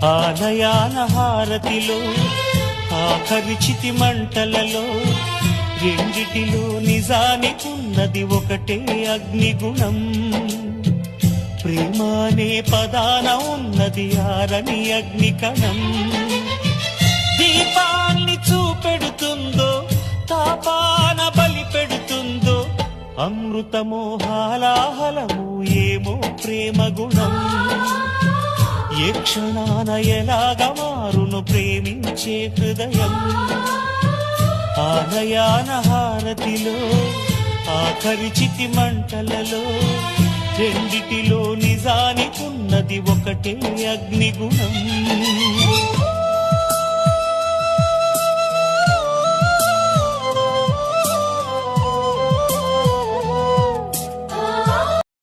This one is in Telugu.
ఆలయాన హారతిలో ఆఖరి చితి మంటలలో రెండిటిలో నిజానికున్నది ఒకటే అగ్నిగుణం. ప్రేమానే పదాన ఉన్నది ఆరని అగ్నికణం. దీపాన్ని చూపెడుతుందో తాపాన బలి పెడుతుందో అమృతమో హాలాహలము ఏమో ప్రేమ గుణం. ఏ క్షణాన ఎలాగ మారును ప్రేమించే హృదయం. ఆలయాన హారతిలో ఆఖరి చితి మంటలలో రెండిటిలో నిజానికున్నది ఒకటే అగ్నిగుణం.